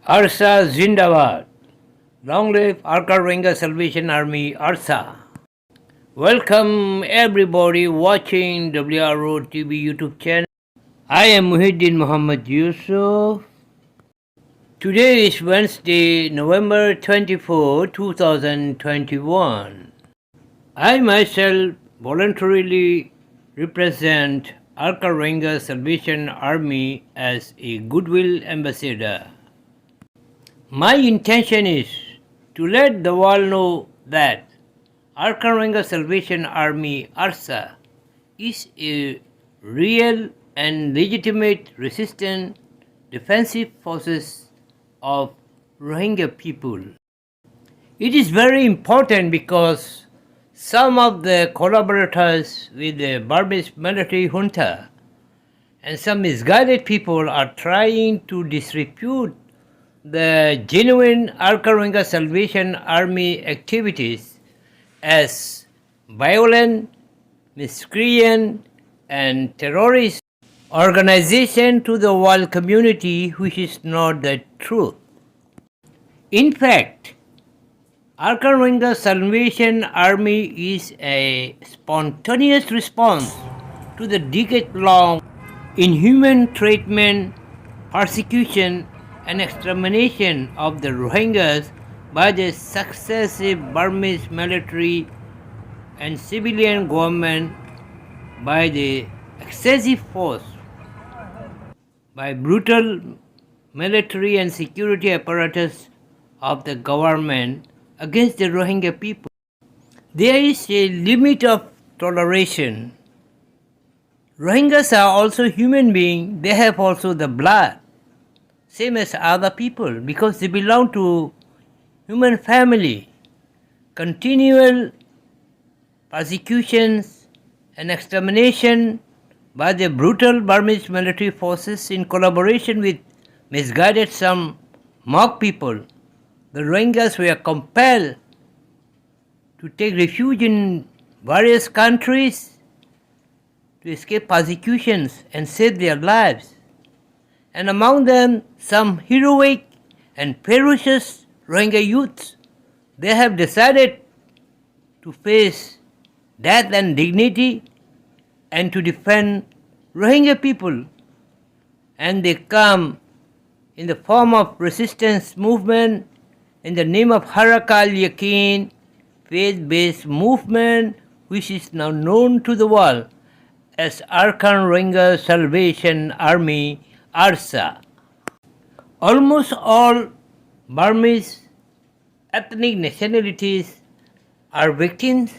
ARSA Zindabad. Long live Arakan Rohingya Salvation Army, ARSA. Welcome everybody watching WRO TV YouTube channel. I am Mohiuddin Yusof. Today is Wednesday, November 24, 2021. I myself voluntarily represent Arakan Rohingya Salvation Army as a goodwill ambassador. My intention is to let the world know that Arakan Rohingya Salvation Army ARSA is a real and legitimate resistant defensive forces of Rohingya people. It is very important because some of the collaborators with the Burmese military junta and some misguided people are trying to disrepute the genuine Arakan Rohingya Salvation Army activities as violent, miscreant and terrorist organization to the world community, which is not the truth. In fact, Arakan Rohingya Salvation Army is a spontaneous response to the decade-long inhuman treatment, persecution and extermination of the Rohingyas by the successive Burmese military and civilian government, by the excessive force, by brutal military and security apparatus of the government against the Rohingya people. There is a limit of toleration. Rohingyas are also human beings. They have also the blood, same as other people, because they belong to human family. Continual persecutions and extermination by the brutal Burmese military forces in collaboration with misguided some mock people. The Rohingyas were compelled to take refuge in various countries to escape persecutions and save their lives. And among them, some heroic and ferocious Rohingya youths, they have decided to face death and dignity and to defend Rohingya people. And they come in the form of resistance movement in the name of Harakal Yakin, faith-based movement, which is now known to the world as Arakan Rohingya Salvation Army, ARSA. Almost all Burmese ethnic nationalities are victims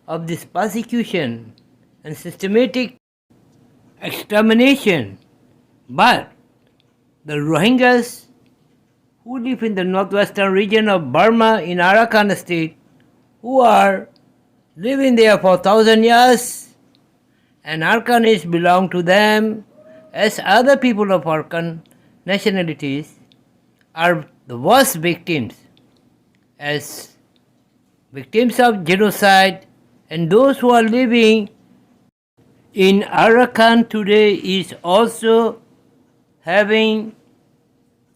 of this persecution and systematic extermination, but the Rohingyas who live in the northwestern region of Burma in Arakan state, who are living there for 1,000 years, and Arakanis belong to them, as other people of Arakan nationalities are the worst victims, as victims of genocide, and those who are living in Arakan today is also having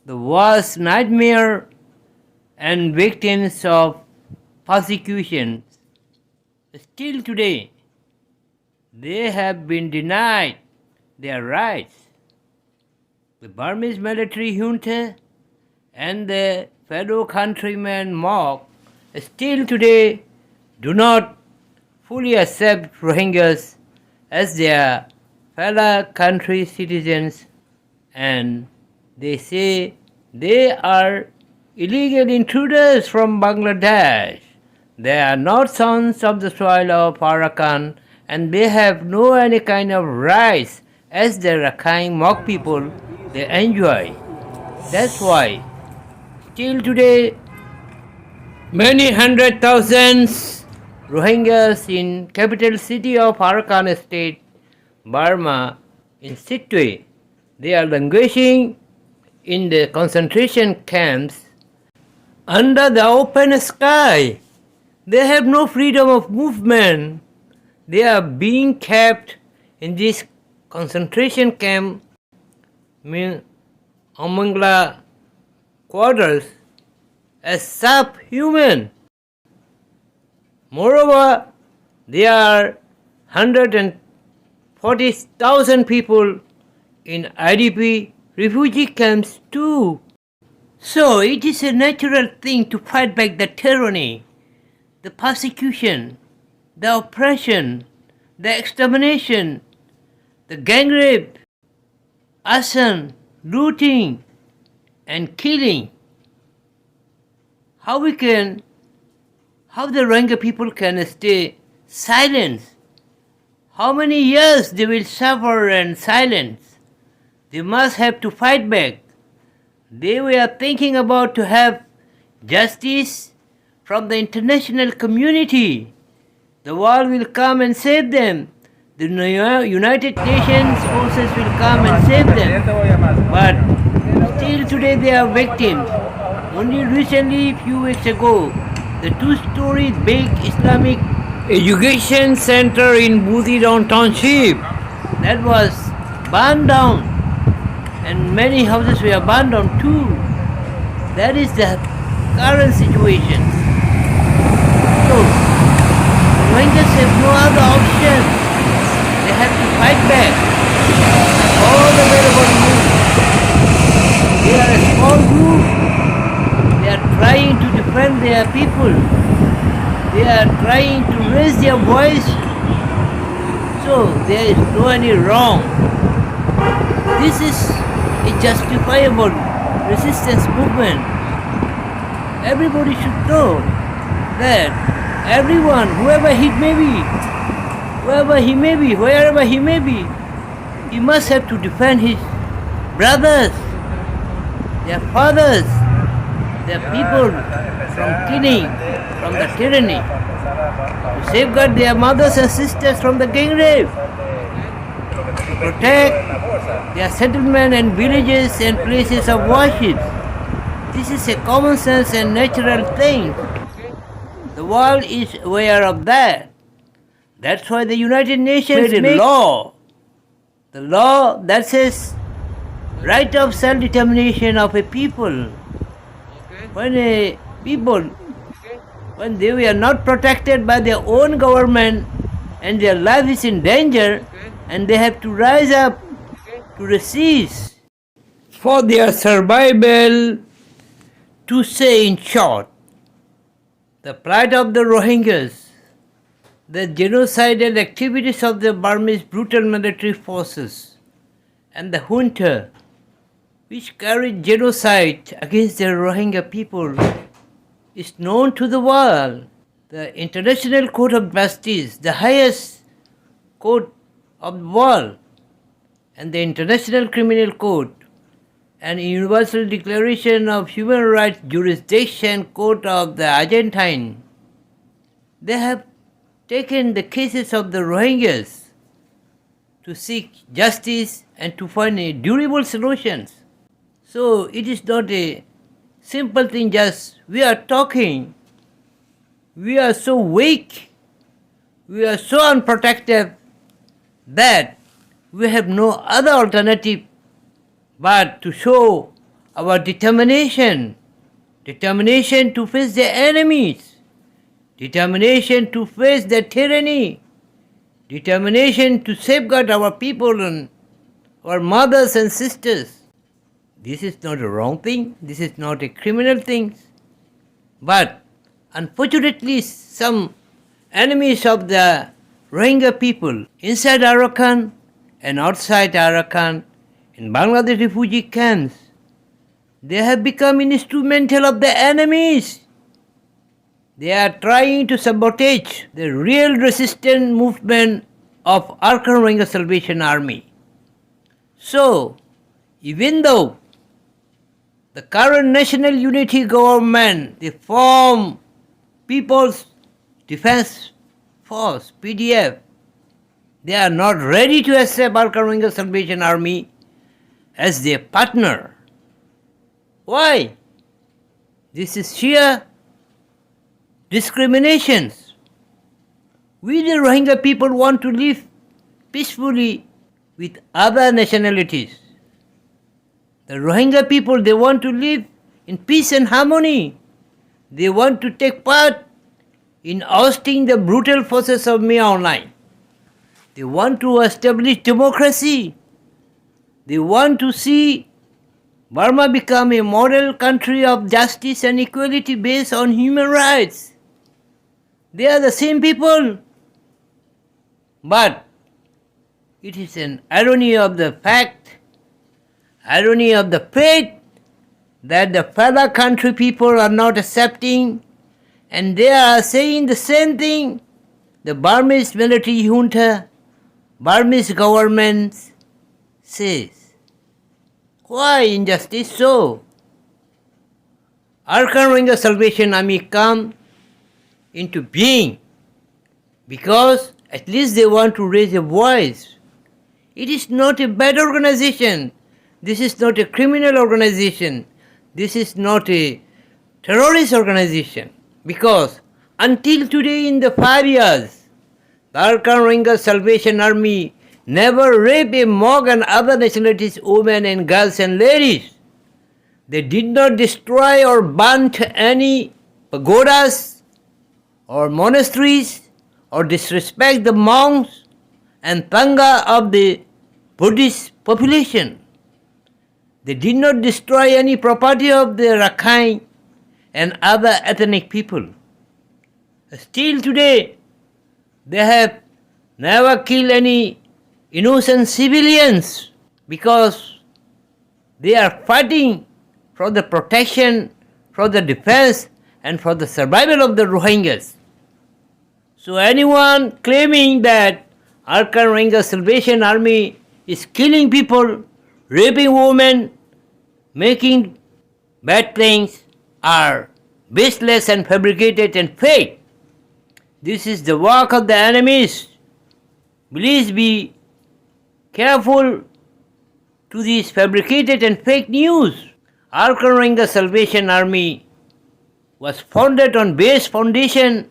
the worst nightmare and victims of persecution. Still today, they have been denied their rights. The Burmese military junta and the fellow countrymen mock still today do not fully accept Rohingyas as their fellow country citizens, and they say they are illegal intruders from Bangladesh. They are not sons of the soil of Arakan, and they have no any kind of rights as the Rakhine mock people they enjoy. That's why till today many hundred thousands Rohingyas in capital city of Arakan state, Burma, in Sittwe, they are languishing in the concentration camps under the open sky. They have no freedom of movement. They are being kept in this concentration camp, Amangla quarters as subhuman. Moreover, there are 140,000 people in IDP refugee camps too. So it is a natural thing to fight back the tyranny, the persecution, the oppression, the extermination, the gang rape, arson, looting, and killing. How the Rohingya people can stay silent? How many years they will suffer in silence? They must have to fight back. They were thinking about to have justice from the international community. The world will come and save them. The United Nations forces will come and save them. But still today they are victims. Only recently, few weeks ago, the two-story big Islamic education center in Budidown Township that was burned down, and many houses were burned down too. That is the current situation. So, Rohingyas have no other option. They have to fight back. All the way about move. They are a small group. They are trying to defend their people. They are trying to raise their voice. So there is no any wrong. This is a justifiable resistance movement. Everybody should know that everyone, whoever he may be, wherever he may be, he must have to defend his brothers, their fathers, their people from killing, from the tyranny, to safeguard their mothers and sisters from the gang rape, to protect their settlement and villages and places of worship. This is a common sense and natural thing. The world is aware of that. That's why the United Nations made a law. The law that says right of self-determination of a people. When a people, when they were not protected by their own government and their life is in danger, and they have to rise up to resist for their survival. To say in short, the plight of the Rohingyas, the genocidal activities of the Burmese brutal military forces and the junta, which carried genocide against the Rohingya people, is known to the world. The International Court of Justice, the highest court of the world, and the International Criminal Court, and Universal Declaration of Human Rights Jurisdiction Court of the Argentine, they have taken the cases of the Rohingyas to seek justice and to find durable solutions. So it is not a simple thing, just we are talking. We are so weak, we are so unprotected that we have no other alternative but to show our determination to face the enemies, determination to face the tyranny, determination to safeguard our people and our mothers and sisters. This is not a wrong thing, this is not a criminal thing, but unfortunately some enemies of the Rohingya people inside Arakan and outside Arakan in Bangladesh refugee camps, they have become instrumental of the enemies. They are trying to sabotage the real resistance movement of Arakan Rohingya Salvation Army. So, even though the current National Unity Government, they form People's Defense Force, PDF, they are not ready to accept Arakan Rohingya Salvation Army as their partner. Why? This is sheer discriminations. We the Rohingya people want to live peacefully with other nationalities. The Rohingya people, they want to live in peace and harmony. They want to take part in ousting the brutal forces of Myanmar. They want to establish democracy. They want to see Burma become a model country of justice and equality based on human rights. They are the same people. But it is an irony of the fact, irony of the fate, that the fellow country people are not accepting, and they are saying the same thing. The Burmese military junta, Burmese government says. Why injustice so? Arakan Rohingya Salvation Army come into being because at least they want to raise a voice. It is not a bad organization. This is not a criminal organization. This is not a terrorist organization. Because until today, in the 5 years, the Arakan Rohingya Salvation Army never raped a Mog and other nationalities, women and girls and ladies. They did not destroy or burn any pagodas or monasteries or disrespect the monks and Thanga of the Buddhist population. They did not destroy any property of the Rakhine and other ethnic people. Still today, they have never killed any innocent civilians because they are fighting for the protection, for the defense, and for the survival of the Rohingyas. So anyone claiming that Arakan Rohingya Salvation Army is killing people, raping women, making bad things are baseless and fabricated and fake. This is the work of the enemies. Please be careful to these fabricated and fake news. Arakan Rohingya Salvation Army was founded on base foundation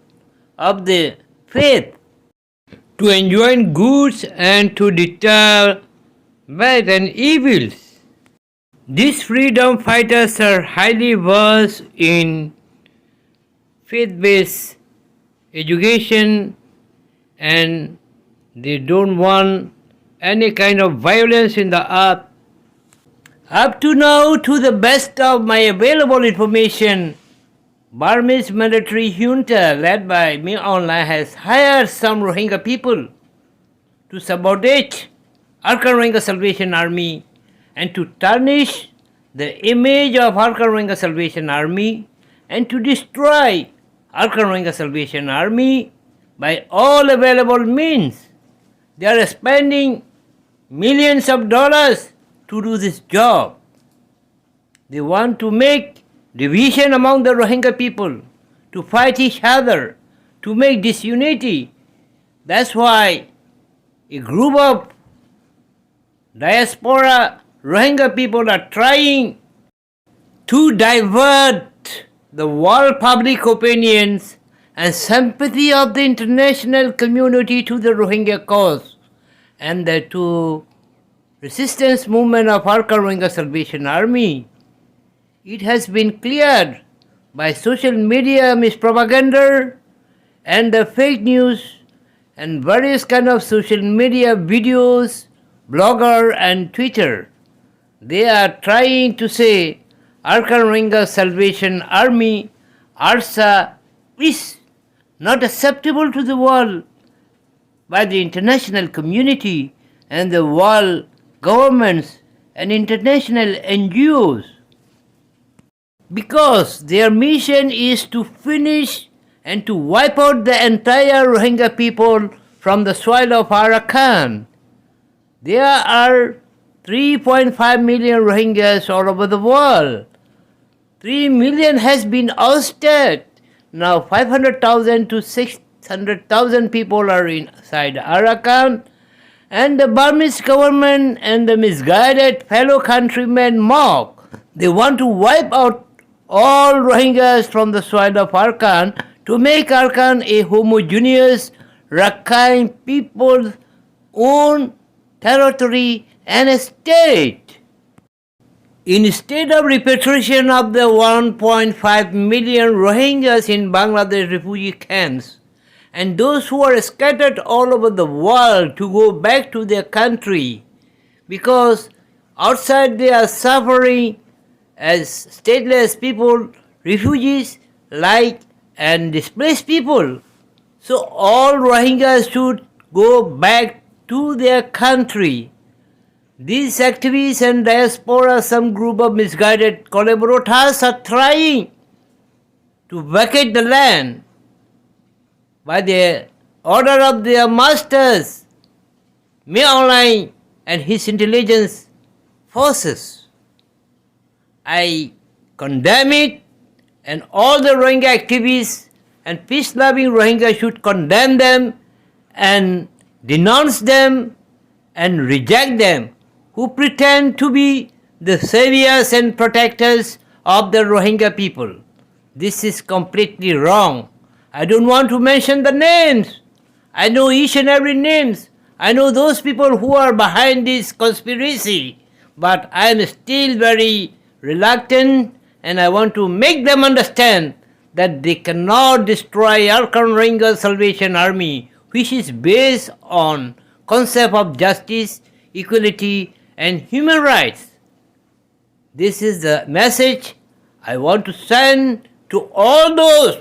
of the faith to enjoin goods and to deter bad and evils. These freedom fighters are highly versed in faith-based education and they don't want any kind of violence in the earth. Up to now, to the best of my available information, Burmese military junta led by Myanmar has hired some Rohingya people to sabotage Arakan Rohingya Salvation Army and to tarnish the image of Arakan Rohingya Salvation Army and to destroy Arakan Rohingya Salvation Army by all available means. They are spending millions of dollars to do this job. They want to make division among the Rohingya people, to fight each other, to make disunity. That's why a group of diaspora Rohingya people are trying to divert the world public opinions and sympathy of the international community to the Rohingya cause and the to resistance movement of Arakan Rohingya Salvation Army. It has been cleared by social media mispropaganda and the fake news and various kind of social media videos, blogger and Twitter. They are trying to say Arakan Rohingya Salvation Army, ARSA, is not acceptable to the world by the international community and the world governments and international NGOs, because their mission is to finish and to wipe out the entire Rohingya people from the soil of Arakan. There are 3.5 million Rohingyas all over the world. 3 million has been ousted. Now 500,000 to 600,000 people are inside Arakan, and the Burmese government and the misguided fellow countrymen mock. They want to wipe out all Rohingyas from the soil of Arakan to make Arakan a homogeneous Rakhine people's own territory and a state. Instead of repatriation of the 1.5 million Rohingyas in Bangladesh refugee camps and those who are scattered all over the world to go back to their country because outside they are suffering as stateless people, refugees and displaced people. So all Rohingyas should go back to their country. These activists and diaspora, some group of misguided collaborators are trying to vacate the land by the order of their masters, Myanmar and his intelligence forces. I condemn it, and all the Rohingya activists and peace-loving Rohingya should condemn them and denounce them and reject them who pretend to be the saviors and protectors of the Rohingya people. This is completely wrong. I don't want to mention the names. I know each and every names. I know those people who are behind this conspiracy, but I am still very reluctant, and I want to make them understand that they cannot destroy Arakan Rohingya Salvation Army, which is based on concept of justice, equality, and human rights. This is the message I want to send to all those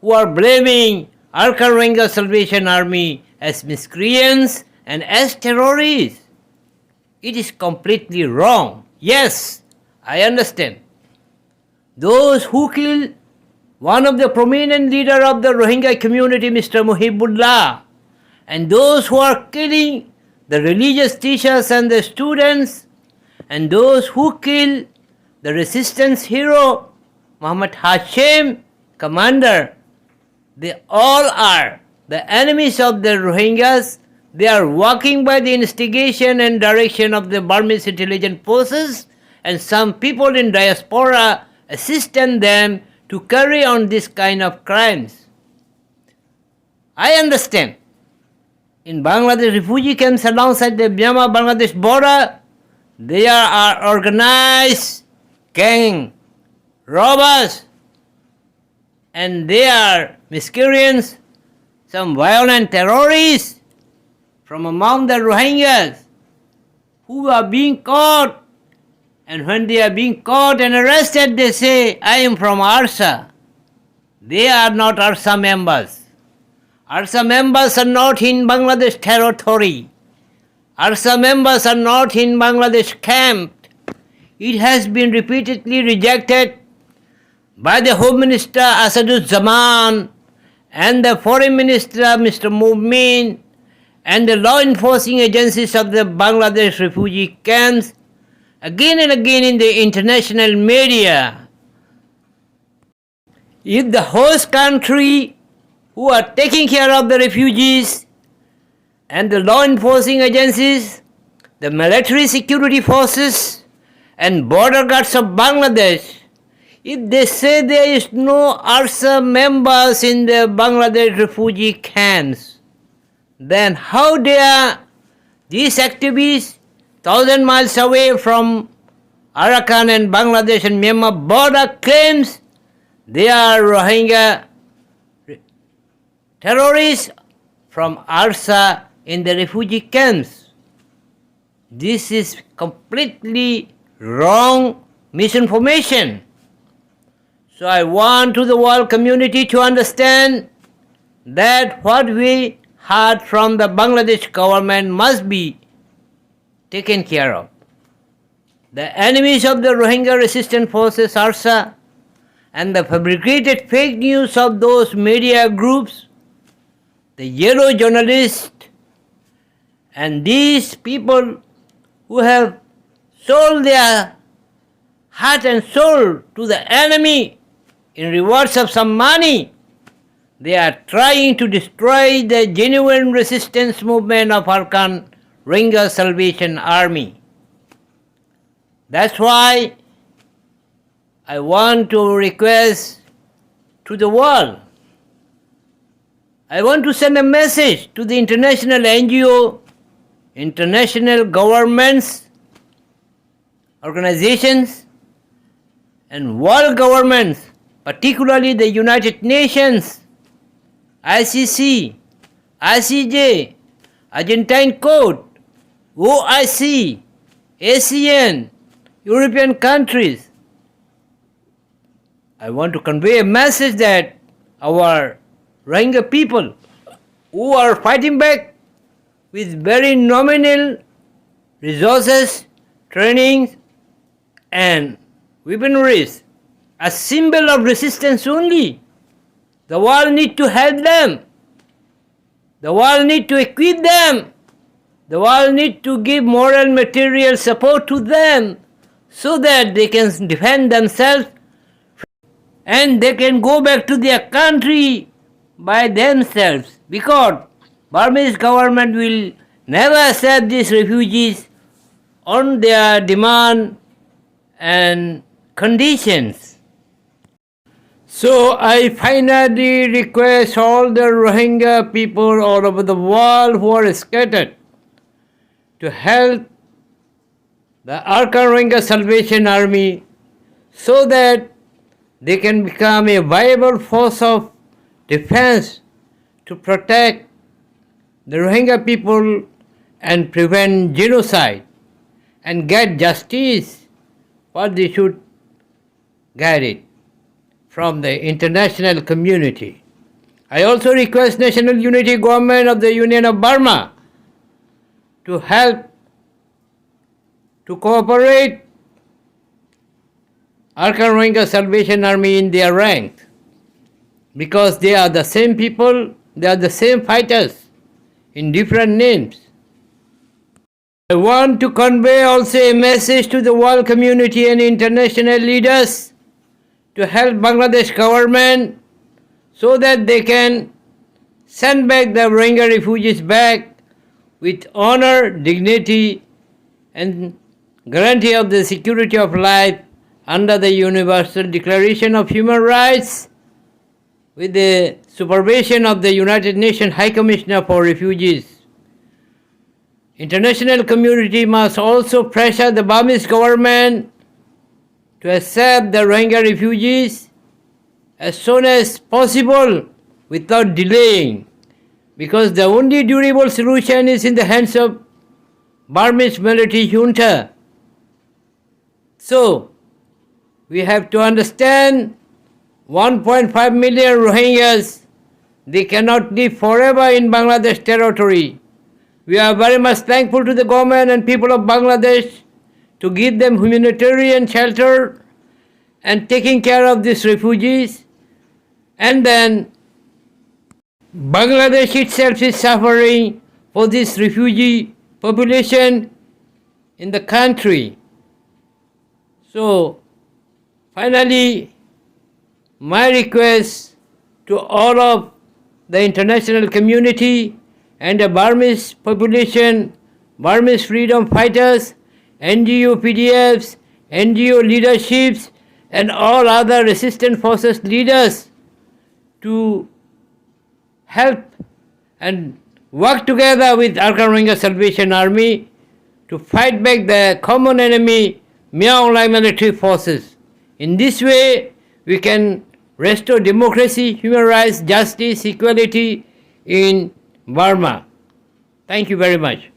who are blaming Arakan Rohingya Salvation Army as miscreants and as terrorists. It is completely wrong. Yes, I understand. Those who killed one of the prominent leader of the Rohingya community, Mr. Mohiuddin, and those who are killing the religious teachers and the students, and those who kill the resistance hero, Muhammad Hashim, commander, they all are the enemies of the Rohingyas. They are working by the instigation and direction of the Burmese intelligence forces, and some people in diaspora assist them to carry on this kind of crimes. I understand. In Bangladesh refugee camps alongside the Myanmar-Bangladesh border, there are organized gang robbers, and they are miscreants, some violent terrorists from among the Rohingyas who are being caught, and when they are being caught and arrested, they say, I am from ARSA. They are not ARSA members. ARSA members are not in Bangladesh territory. ARSA members are not in Bangladesh camp. It has been repeatedly rejected by the Home Minister Asaduzzaman and the Foreign Minister Mr. Momin and the law enforcing agencies of the Bangladesh refugee camps again and again in the international media. If the host country who are taking care of the refugees and the law enforcing agencies, the military security forces and border guards of Bangladesh, if they say there is no ARSA members in the Bangladesh refugee camps, then how dare these activists 1,000 miles away from Arakan and Bangladesh and Myanmar border claims they are Rohingya terrorists from ARSA in the refugee camps. This is completely wrong misinformation. So I want to the world community to understand that what we heard from the Bangladesh government must be taken care of. The enemies of the Rohingya resistance forces ARSA and the fabricated fake news of those media groups, the yellow journalists, and these people who have sold their heart and soul to the enemy in rewards of some money, they are trying to destroy the genuine resistance movement of Arakan Rohingya Salvation Army. That's why I want to request to the world. I want to send a message to the international NGO, international governments, organizations, and world governments, particularly the United Nations, ICC, ICJ, Argentine Court, OIC, ASEAN, European countries. I want to convey a message that our Rohingya people who are fighting back with very nominal resources, trainings and weaponries, a symbol of resistance only. The world need to help them. The world need to equip them. The world need to give moral and material support to them so that they can defend themselves and they can go back to their country by themselves, because Burmese government will never accept these refugees on their demand and conditions. So I finally request all the Rohingya people all over the world who are scattered to help the Arakan Rohingya Salvation Army so that they can become a viable force of defense to protect the Rohingya people and prevent genocide and get justice what they should get it from the international community. I also request National Unity Government of the Union of Burma to help to cooperate Arakan Rohingya Salvation Army in their ranks, because they are the same people, they are the same fighters in different names. I want to convey also a message to the world community and international leaders to help Bangladesh government so that they can send back the Rohingya refugees back with honor, dignity and guarantee of the security of life under the Universal Declaration of Human Rights with the supervision of the United Nations High Commissioner for Refugees. International community must also pressure the Burmese government to accept the Rohingya refugees as soon as possible without delaying, because the only durable solution is in the hands of Burmese military junta. So, we have to understand 1.5 million Rohingyas, they cannot live forever in Bangladesh territory. We are very much thankful to the government and people of Bangladesh to give them humanitarian shelter and taking care of these refugees. And then Bangladesh itself is suffering for this refugee population in the country. So, finally, my request to all of the international community and the Burmese population, Burmese freedom fighters, NGO PDFs, NGO leaderships, and all other resistance forces leaders to help and work together with Arakan Rohingya Salvation Army to fight back the common enemy, Myanmar military forces. In this way, we can restore democracy, human rights, justice, equality in Burma. Thank you very much.